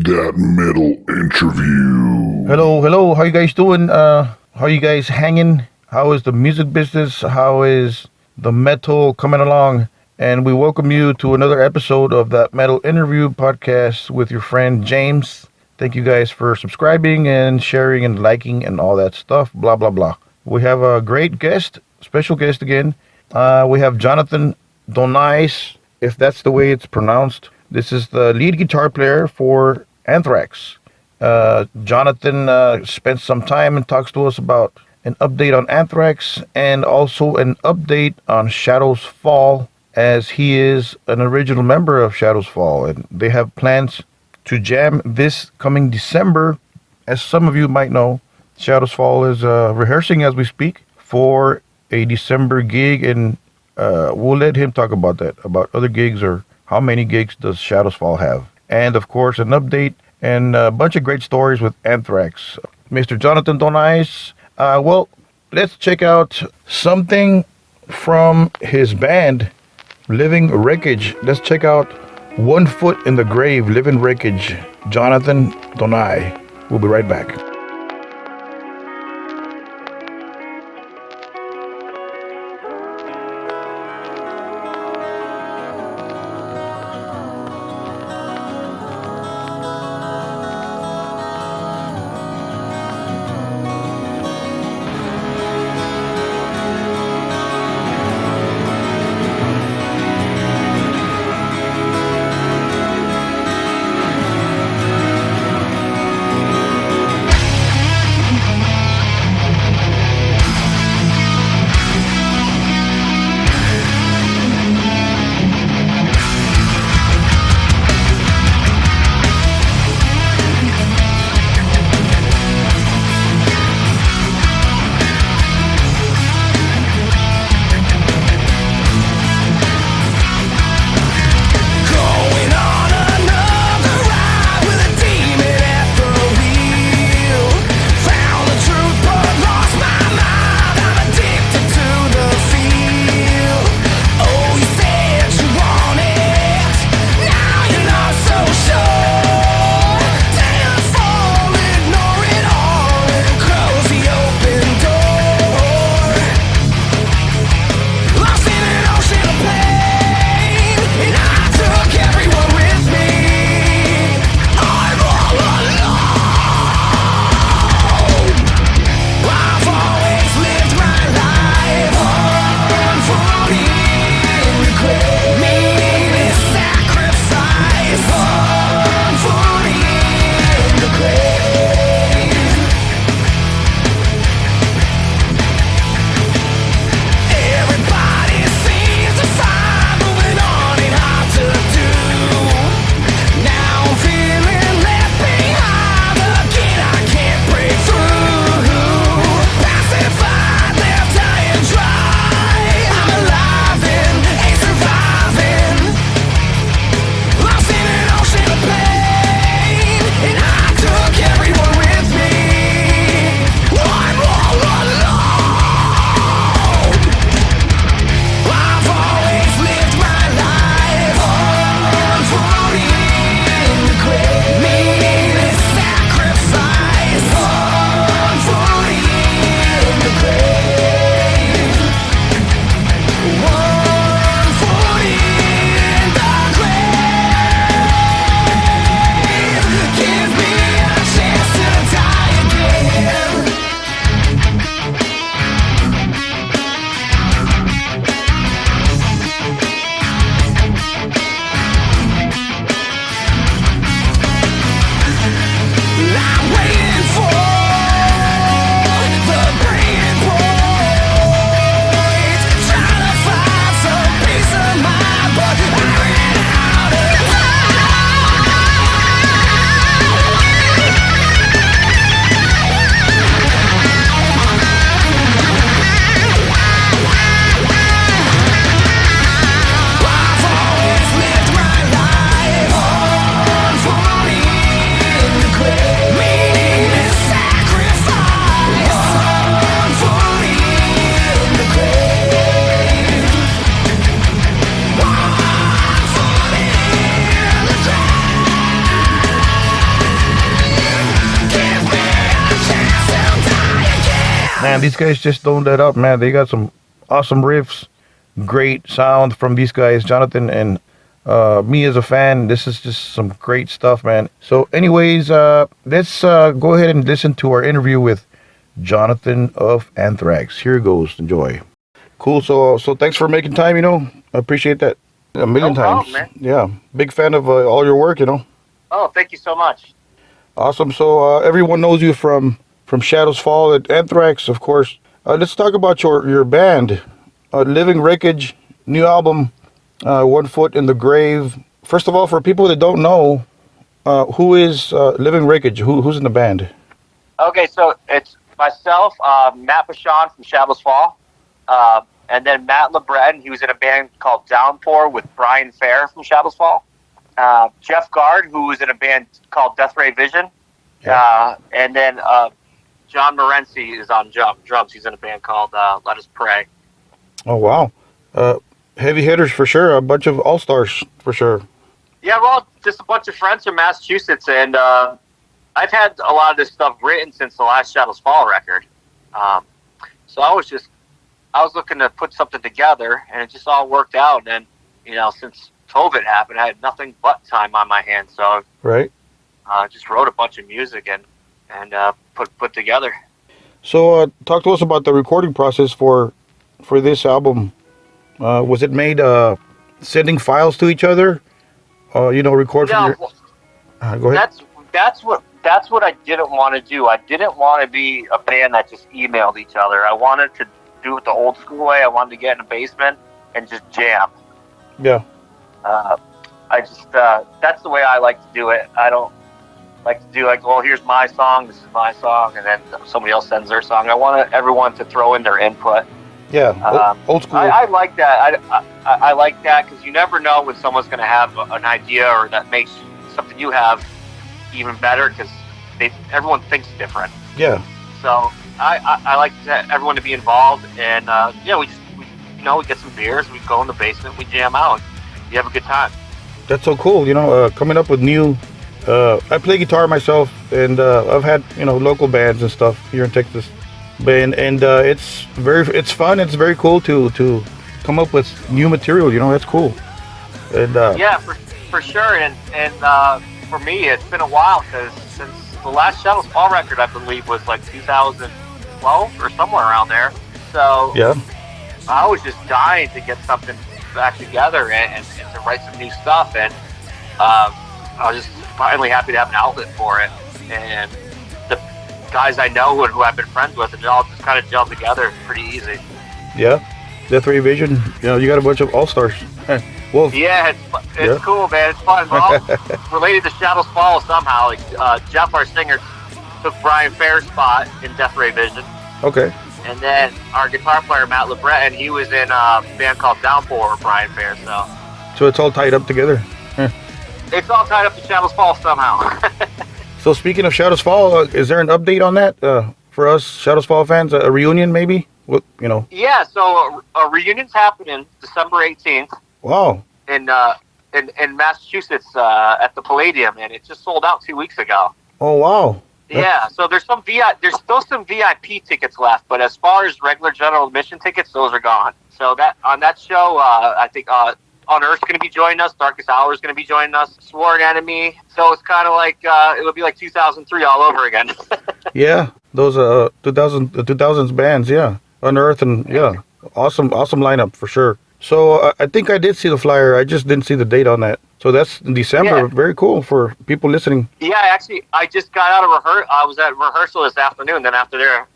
That metal interview. Hello. How you guys doing? How you guys hanging? How is the music business? How is the metal coming along? And we welcome you to another episode of that metal interview podcast with your friend James. Thank you guys for subscribing and sharing and liking and all that stuff. Blah blah blah. We have a great guest, special guest again. We have Jonathan Donais, if that's the way it's pronounced. This is the lead guitar player for Anthrax. Jonathan spent some time and talks to us about an update on Anthrax and also an update on ShadowsFall, as he is an original member of ShadowsFall and they have plans to jam this coming December. As some of you might know, ShadowsFall is rehearsing as we speak for a December gig, and we'll let him talk about that, about other gigs or how many gigs does ShadowsFall have. And of course, an update and a bunch of great stories with Anthrax. Mr. Jonathan Donais, well, let's check out something from his band, Living Wreckage. Let's check out One Foot in the Grave, Living Wreckage, Jonathan Donais. We'll be right back. man, these guys just don't let up, man. They got some awesome riffs, great sound from these guys, Jonathan and me as a fan. This is just some great stuff, man. So, anyways, let's go ahead and listen to our interview with Jonathan of Anthrax. Here goes. Enjoy. Cool. So thanks for making time. I appreciate that a million No times. problem, man. Yeah, big fan of all your work. Oh, thank you so much. Awesome. So everyone knows you from ShadowsFall at Anthrax, of course. Let's talk about your band, Living Wreckage, new album, One Foot in the Grave. First of all, for people that don't know, who is Living Wreckage? Who's in the band? Okay, so it's myself, Matt Bashan from ShadowsFall, and then Matt LeBreton. He was in a band called Downpour with Brian Fair from ShadowsFall. Jeff Gard, who was in a band called Death Ray Vision. Yeah. And then John Morency is on drums. He's in a band called Let Us Pray. Oh, wow. Heavy hitters for sure. A bunch of all-stars for sure. Yeah, well, just a bunch of friends from Massachusetts, and I've had a lot of this stuff written since the last ShadowsFall record. So I was looking to put something together, and it just all worked out. And since COVID happened, I had nothing but time on my hands, so Right. I just wrote a bunch of music and put together. So talk to us about the recording process for this album. Was it made sending files to each other? Record from your... Go ahead. That's what I didn't want to do. I didn't want to be a band that just emailed each other. I wanted to do it the old school way. I wanted to get in a basement and just jam. Yeah. That's the way I like to do it. I don't like to do well, here's my song, this is my song, and then somebody else sends their song. I want everyone to throw in their input. Yeah, old school. I like that. I like that because you never know when someone's going to have an idea or that makes something you have even better because everyone thinks different. Yeah. So I like everyone to be involved, and we get some beers, we go in the basement, we jam out, you have a good time. That's so cool. Coming up with new. I play guitar myself, and I've had local bands and stuff here in Texas. And it's fun. It's very cool to come up with new material. That's cool. And yeah, for sure. And for me, it's been a while because since the last ShadowsFall record, I believe, was like 2012 or somewhere around there. So yeah, I was just dying to get something back together and to write some new stuff. And I was just finally happy to have an outlet for it. And the guys I know and who I've been friends with, it all just kind of gelled together pretty easy. Yeah, Death Ray Vision. You got a bunch of all-stars. Well, yeah, it's cool, man. It's fun. We're all related to ShadowsFall somehow. Like Jeff, our singer, took Brian Fair's spot in Death Ray Vision. Okay. And then our guitar player, Matt LeBreton, he was in a band called Downpour with Brian Fair. So it's all tied up together. It's all tied up to ShadowsFall somehow. So speaking of ShadowsFall, is there an update on that for us ShadowsFall fans? A reunion maybe? Yeah, so a reunion's happening December 18th. Wow. In Massachusetts at the Palladium, and it just sold out 2 weeks ago. Oh wow. Yeah, so there's still some VIP tickets left, but as far as regular general admission tickets, those are gone. So that on that show, I think Unearth's going to be joining us, Darkest Hour is going to be joining us, Sworn Enemy. So it's kind of like it'll be like 2003 all over again. Yeah, those 2000s bands, yeah, Unearth and yeah, awesome lineup for sure. So I think I did see the flyer. I just didn't see the date on that. So that's in December. Yeah. Very cool for people listening. Yeah, actually, I just got out of rehearsal. I was at rehearsal this afternoon. Then after there,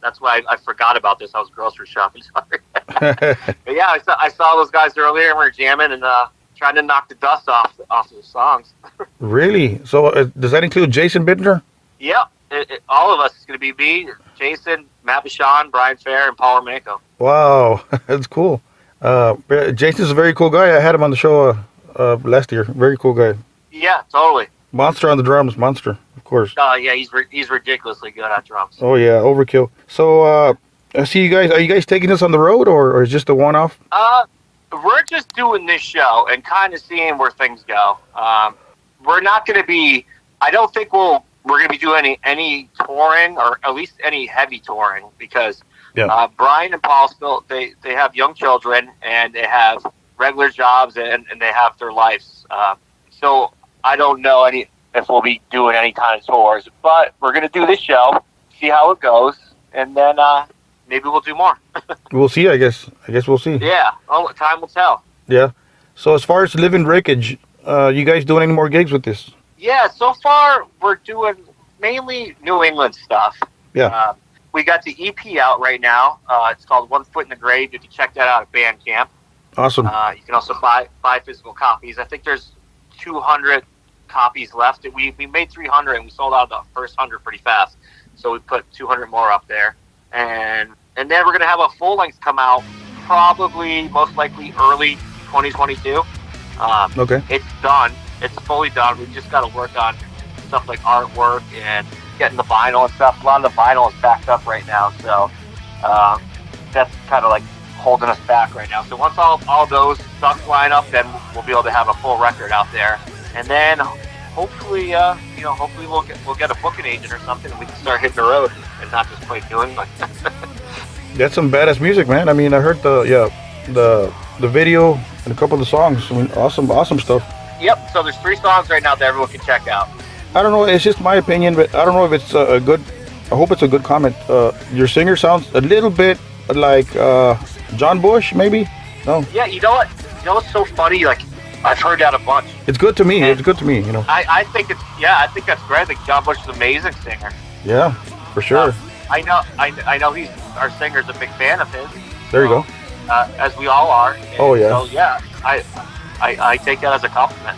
that's why I forgot about this. I was grocery shopping. Sorry. But yeah, I saw those guys earlier, and we were jamming and trying to knock the dust off the songs. Really? So does that include Jason Bittner? Yeah, all of us is going to be me, Jason, Matt Bashan, Brian Fair, and Paul Armenico. Wow, that's cool. Jason's a very cool guy. I had him on the show last year. Very cool guy. Yeah, totally. Monster on the drums, monster, of course. Yeah, he's ridiculously good at drums. Oh yeah, overkill. So I see you guys. Are you guys taking this on the road, or is it just a one-off? We're just doing this show and kind of seeing where things go. We're not going to be. I don't think we'll we're going to be doing any touring, or at least any heavy touring, because Brian and Paul still they have young children and they have regular jobs and they have their lives. So I don't know if we'll be doing any kind of tours, but we're going to do this show, see how it goes, and then maybe we'll do more. We'll see, I guess. I guess we'll see. Yeah. Oh, time will tell. Yeah. So as far as Living Wreckage, you guys doing any more gigs with this? Yeah, so far we're doing mainly New England stuff. Yeah. We got the EP out right now. It's called One Foot in the Grave. You can check that out at Bandcamp. Awesome. You can also buy physical copies. I think there's 200 copies left. We made 300 and we sold out the first 100 pretty fast. So we put 200 more up there. And then we're going to have a full length come out probably most likely early 2022. Okay. It's done. It's fully done. We've just got to work on stuff like artwork and getting the vinyl and stuff. A lot of the vinyl is backed up right now, so that's kind of like holding us back right now. So once all those stuff line up, then we'll be able to have a full record out there, and then hopefully, hopefully we'll get a booking agent or something, and we can start hitting the road and not just play New England. That's some badass music, man. I mean, I heard the video and a couple of the songs. I mean, awesome stuff. Yep. So there's 3 songs right now that everyone can check out. I don't know. It's just my opinion, but I don't know if it's a good. I hope it's a good comment. Your singer sounds a little bit like John Bush, maybe. No. Yeah. You know what? You know what's so funny? Like, I've heard that a bunch. It's good to me. It's good to me. You know. I think I think that's great. Like, John Bush is an amazing singer. Yeah, for sure. I know our singer's a big fan of his. There you go. As we all are. And oh yeah. So yeah, I take that as a compliment.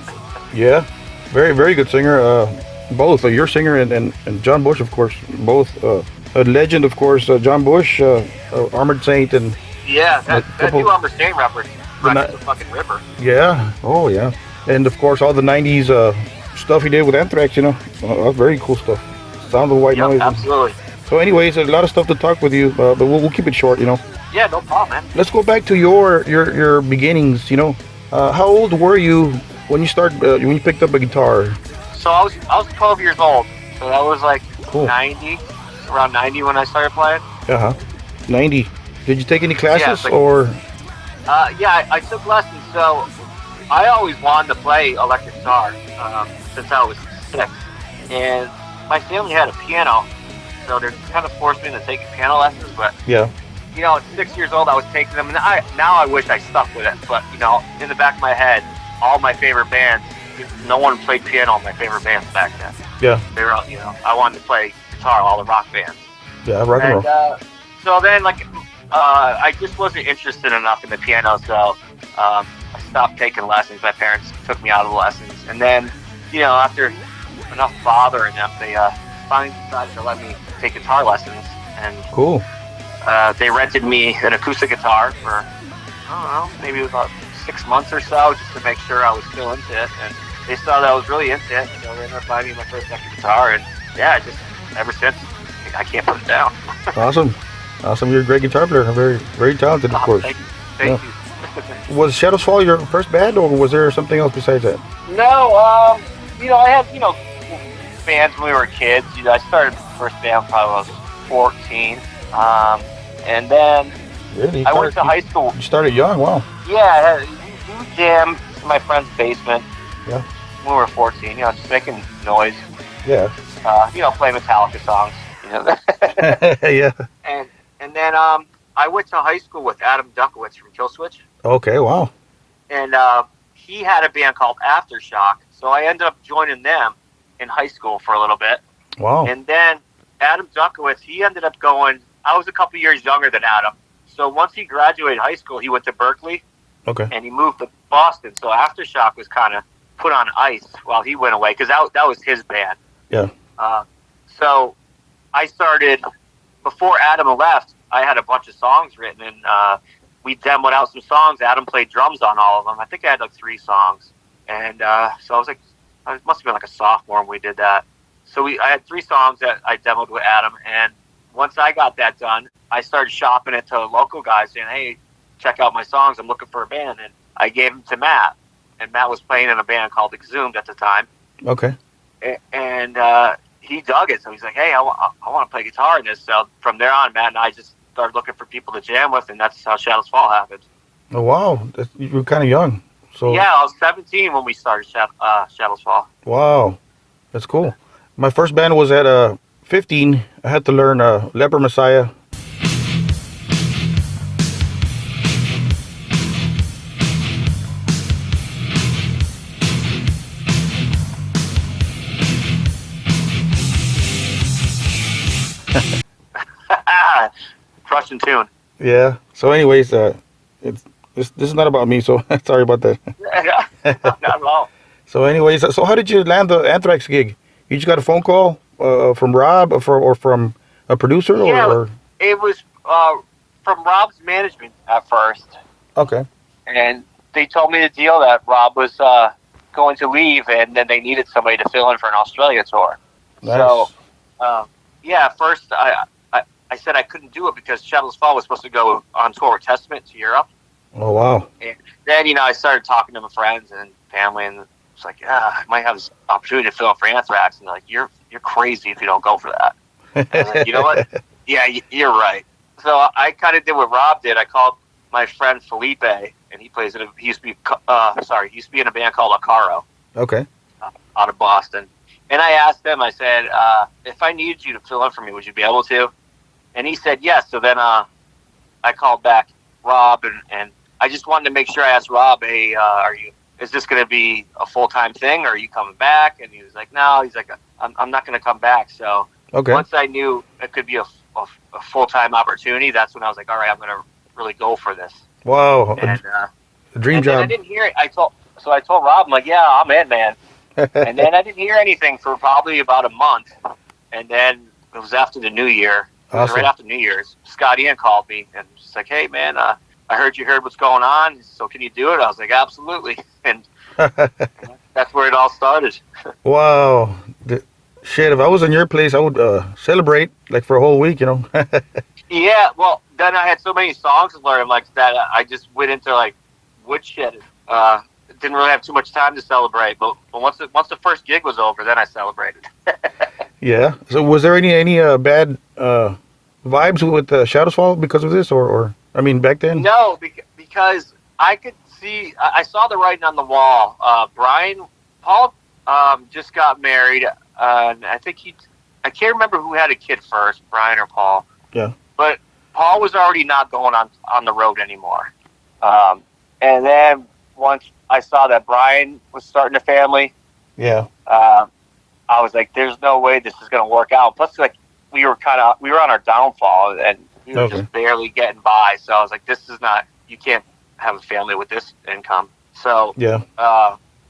Yeah, very very good singer. Both your singer and John Bush, of course, both a legend, of course. John Bush, Armored Saint, and yeah, that new Armored Saint record is a fucking ripper. Yeah. Oh yeah. And of course all the '90s stuff he did with Anthrax. You know, that's very cool stuff. Sound of White Noise. Absolutely. So anyways, a lot of stuff to talk with you, but we'll keep it short, you know. Yeah, no problem, man. Let's go back to your beginnings, you know. How old were you when you picked up a guitar? So I was 12 years old. So that was like cool. around 90 when I started playing. 90. Did you take any classes or? Yeah, I took lessons. So I always wanted to play electric guitar since I was 6, and my family had a piano. So they kind of forced me to take piano lessons, but at 6 years old, I was taking them, and now I wish I stuck with it. But in the back of my head, all my favorite bands, no one played piano in my favorite bands back then. Yeah, they were, I wanted to play guitar, all the rock bands. Yeah, rock and roll. So then, I just wasn't interested enough in the piano, so I stopped taking lessons. My parents took me out of the lessons, and then, after enough bothering them, they finally decided to let me take guitar lessons, and cool. They rented me an acoustic guitar for, I don't know, maybe about 6 months or so, just to make sure I was still into it, and they saw that I was really into it, so they ended up buying me my first electric guitar, and just ever since, I can't put it down. Awesome. You're a great guitar player, very, very talented, of course. Thank you. Was ShadowsFall your first band, or was there something else besides that? No, I had, bands when we were kids. I started the first band probably when I was 14. And then really? I went to high school. You started young, wow. Yeah, we would jam in my friend's basement. Yeah. When we were 14, just making noise. Yeah. Playing Metallica songs. Yeah. And then I went to high school with Adam Duckowitz from Killswitch. Okay, wow. And he had a band called Aftershock, so I ended up joining them in high school for a little bit. Wow. And then Adam Duckowitz, he ended up going, I was a couple years younger than Adam. So once he graduated high school, he went to Berkeley. Okay. And he moved to Boston. So Aftershock was kind of put on ice while he went away, because that was his band. Yeah. So I started, before Adam left, I had a bunch of songs written, and we demoed out some songs. Adam played drums on all of them. I think I had 3 songs. And so I was like, it must have been like a sophomore when we did that. So I had 3 songs that I demoed with Adam, and once I got that done, I started shopping it to local guys, saying, hey, check out my songs, I'm looking for a band. And I gave them to Matt, and Matt was playing in a band called Exhumed at the time. Okay. And he dug it. So he's like, hey, I want to play guitar in this. So from there on, Matt and I just started looking for people to jam with, and that's how Shadows Fall happened. Oh, wow. You were kind of young. So yeah, I was 17 when we started Shadows Fall. Wow. That's cool. My first band was at 15. I had to learn Leper Messiah. Prussian tune. Yeah. So anyways, this is not about me, so sorry about that. Not at all. So anyways, so how did you land the Anthrax gig? You just got a phone call from Rob or from a producer? Yeah, or? It was from Rob's management at first. Okay. And they told me the deal that Rob was going to leave, and then they needed somebody to fill in for an Australia tour. Nice. So, at first I said I couldn't do it because Shadows Fall was supposed to go on tour with Testament to Europe. Oh, wow. And then, I started talking to my friends and family, and it's like, I might have this opportunity to fill in for Anthrax. And they're like, you're crazy if you don't go for that. And I was like, you know what? Yeah, you're right. So I kind of did what Rob did. I called my friend Felipe, and he used to be in a band called Acaro. Okay. Out of Boston. And I asked him, I said, if I needed you to fill in for me, would you be able to? And he said yes. So then I called back Rob, and I just wanted to make sure I asked Rob, hey, is this going to be a full-time thing, or are you coming back? And he was like, no. He's like, I'm not going to come back. So once I knew it could be a full-time opportunity, that's when I was like, all right, I'm going to really go for this. Wow. And, a dream job. Then I didn't hear it. I told Rob, I'm like, yeah, I'm in, man. And then I didn't hear anything for probably about a month. And then it was after the New Year. It was right after New Year's. Scott Ian called me and was like, hey, man, I heard you heard what's going on. So can you do it? I was like, absolutely. And that's where it all started. Wow. Shit, if I was in your place, I would celebrate like for a whole week, Yeah, well, then I had so many songs to learn like that. I just went into like woodshed. Didn't really have too much time to celebrate, but once the first gig was over, then I celebrated. Yeah. So was there any bad vibes with Shadows Fall because of this, or I mean back then? No, because I could see, I saw the writing on the wall. Paul just got married, and I think I can't remember who had a kid first, Brian or Paul. Yeah. But Paul was already not going on the road anymore. And then once I saw that Brian was starting a family, yeah, I was like, "There's no way this is going to work out." Plus, like we were on our downfall, and we were just barely getting by. So I was like, "This is not. You can't have a family with this income." So yeah.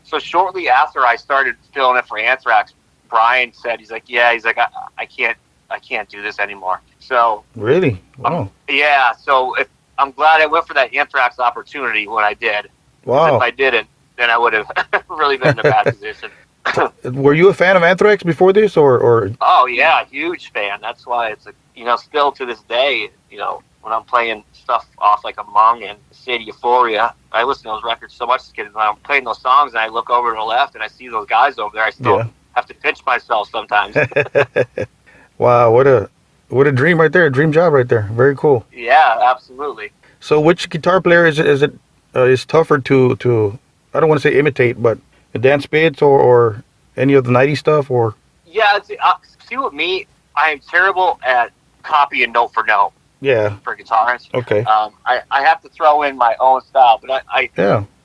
So shortly after I started filling in for Anthrax, Brian said, "He's like, I can't do this anymore." So really, wow. Yeah. So I'm glad I went for that Anthrax opportunity when I did. Wow. If I didn't, then I would have really been in a bad position. Were you a fan of Anthrax before this, or? Oh yeah, huge fan. That's why it's still to this day, when I'm playing stuff off like Among and City Euphoria, I listen to those records so much as a kid. When I'm playing those songs and I look over to the left and I see those guys over there, I still have to pinch myself sometimes. Wow, what a dream right there, a dream job right there. Very cool. Yeah, absolutely. So which guitar player is tougher to I don't want to say imitate, but Dan Spitz or any of the 90s stuff, or? Yeah, see with me, I am terrible at copying note for note. Yeah. For guitars. Okay. I have to throw in my own style, but I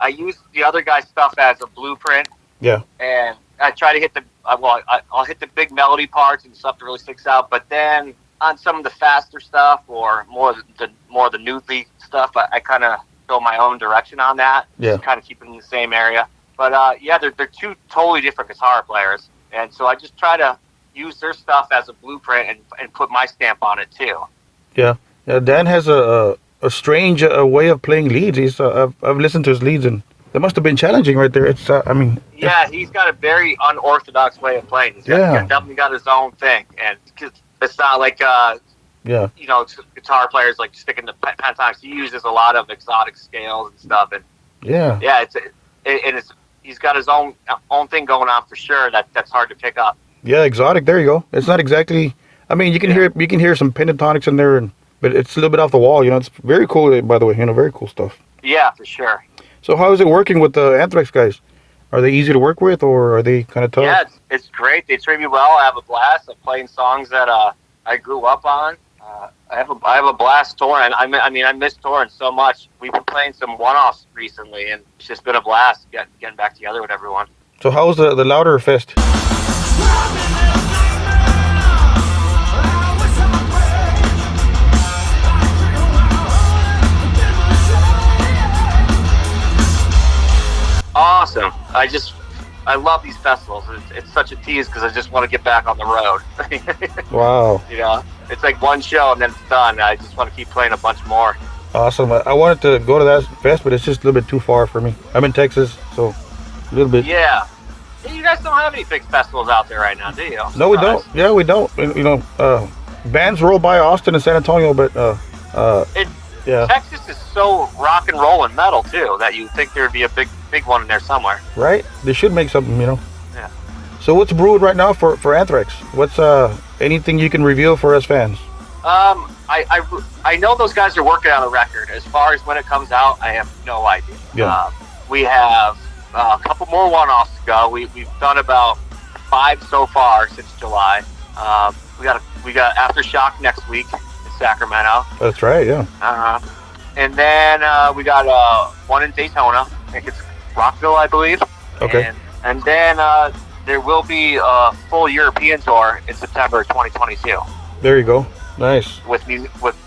use the other guy's stuff as a blueprint. Yeah. And I try to hit I'll hit the big melody parts and stuff that really sticks out, but then on some of the faster stuff or more the newsy stuff, I kind of go my own direction on that. Yeah. Just kind of keep it in the same area. But they're two totally different guitar players, and so I just try to use their stuff as a blueprint and put my stamp on it too. Yeah. Dan has a strange way of playing leads. I've listened to his leads, and that must have been challenging right there. It's yeah, he's got a very unorthodox way of playing. He's definitely got his own thing, and it's not like guitar players like sticking to pentatonics. He uses a lot of exotic scales and stuff, and he's got his own thing going on for sure. That's hard to pick up. Yeah, exotic. There you go. It's not exactly. I mean, you can hear some pentatonics in there, but it's a little bit off the wall. It's very cool. By the way, very cool stuff. Yeah, for sure. So how is it working with the Anthrax guys? Are they easy to work with, or are they kind of tough? Yeah, it's great. They treat me well. I have a blast. I'm playing songs that I grew up on. I have a blast touring. I mean, I miss touring so much. We've been playing some one-offs recently, and it's just been a blast getting back together with everyone. So how was the Louder Fest? Awesome. I love these festivals. It's such a tease because I just want to get back on the road. Wow. It's like one show and then it's done. I just want to keep playing a bunch more. Awesome. I wanted to go to that fest, but it's just a little bit too far for me. I'm in Texas, so a little bit. Yeah. You guys don't have any big festivals out there right now, do you? No, we don't. Yeah, we don't. Bands roll by Austin and San Antonio, but yeah. Texas is so rock and roll and metal too that you think there'd be a big one in there somewhere. Right? They should make something, Yeah. So what's brewed right now for Anthrax? What's anything you can reveal for us fans? I know those guys are working on a record. As far as when it comes out, I have no idea. Yeah. We have a couple more one-offs to go. We've done about 5 so far since July. We got Aftershock next week in Sacramento. That's right. Yeah. And then we got one in Daytona. I think it's Rockville, I believe. Okay. And then there will be a full European tour in September 2022. There you go. Nice. With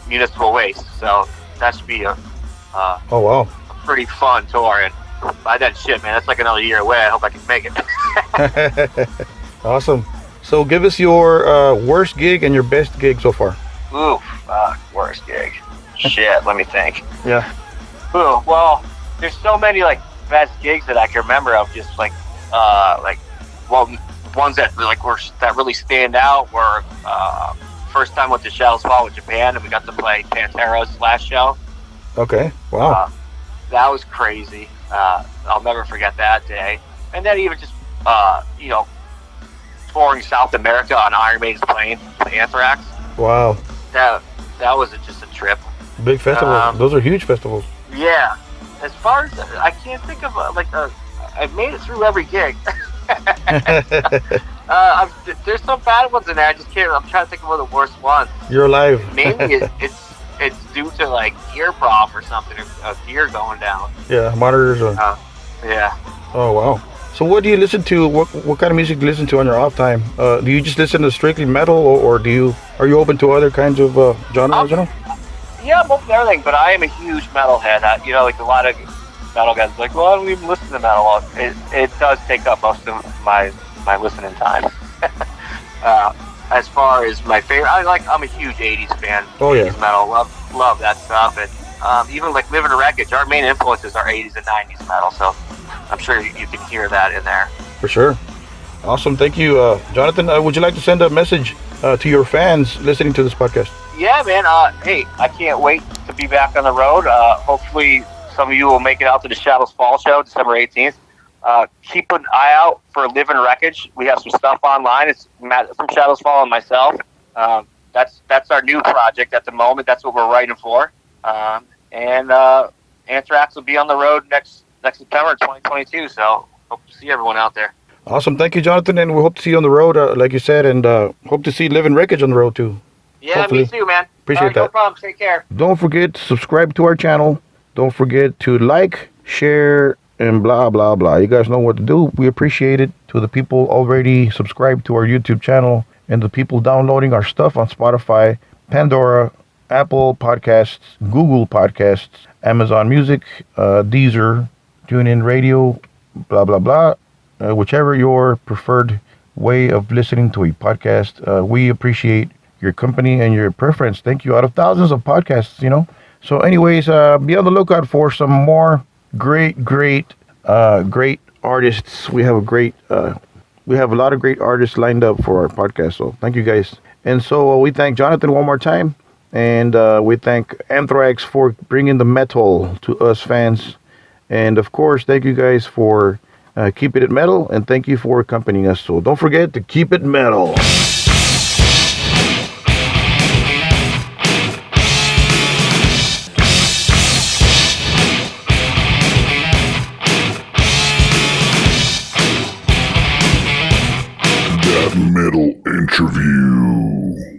Municipal Waste. So that should be a oh wow. pretty fun tour. And by that shit, man, that's like another year away. I hope I can make it. Awesome. So give us your worst gig and your best gig so far. Ooh, worst gig. Shit, let me think. Yeah. Ooh, well, there's so many like best gigs that I can remember of. Just like ones that that really stand out were first time went to ShadowsFall with Japan, and we got to play Pantera's last show. Okay. Wow. That was crazy. I'll never forget that day. And then even just touring South America on Iron Maiden's plane, Anthrax. Wow. That was just a trip. Big festivals. Those are huge festivals. Yeah. As far as I can't think of I've made it through every gig. There's some bad ones in there. I just can't. I'm trying to think of one of the worst ones. You're alive. Mainly, it's due to like gear prob or something, or gear going down. Yeah, monitors. Yeah. Oh wow. So what do you listen to? What kind of music do you listen to on your off time? Do you just listen to strictly metal, or are you open to other kinds of genres? Yeah, I'm open to everything, but I am a huge metalhead. Like a lot of metal guys are like, well, I don't even listen to metal. It does take up most of my listening time. As far as my favorite, I'm a huge 80s fan. Oh yeah. 80s metal, love that stuff. And even like Living Wreckage, our main influences are 80s and 90s metal, so I'm sure you can hear that in there. For sure. Awesome. Thank you, Jonathan. Would you like to send a message to your fans listening to this podcast? Yeah, man. Hey, I can't wait to be back on the road. Hopefully some of you will make it out to the ShadowsFall show, December 18th. Keep an eye out for Living Wreckage. We have some stuff online. It's Matt from ShadowsFall and myself. That's our new project at the moment. That's what we're writing for. And Anthrax will be on the road next September 2022. So hope to see everyone out there. Awesome. Thank you, Jonathan. And we hope to see you on the road, like you said, and hope to see Living Wreckage on the road too. Yeah, Hopefully. Me too, man. Appreciate that. No problem. Take care. Don't forget to subscribe to our channel. Don't forget to like, share, and blah, blah, blah. You guys know what to do. We appreciate it. To the people already subscribed to our YouTube channel and the people downloading our stuff on Spotify, Pandora, Apple Podcasts, Google Podcasts, Amazon Music, Deezer, TuneIn Radio, blah, blah, blah. Whichever your preferred way of listening to a podcast, we appreciate your company and your preference. Thank you. Out of thousands of podcasts, So anyways, be on the lookout for some more great artists. We have a lot of great artists lined up for our podcast. So thank you guys. And so we thank Jonathan one more time. And we thank Anthrax for bringing the metal to us fans. And of course, thank you guys for Keep it metal, and thank you for accompanying us. So don't forget to keep it metal. That metal interview.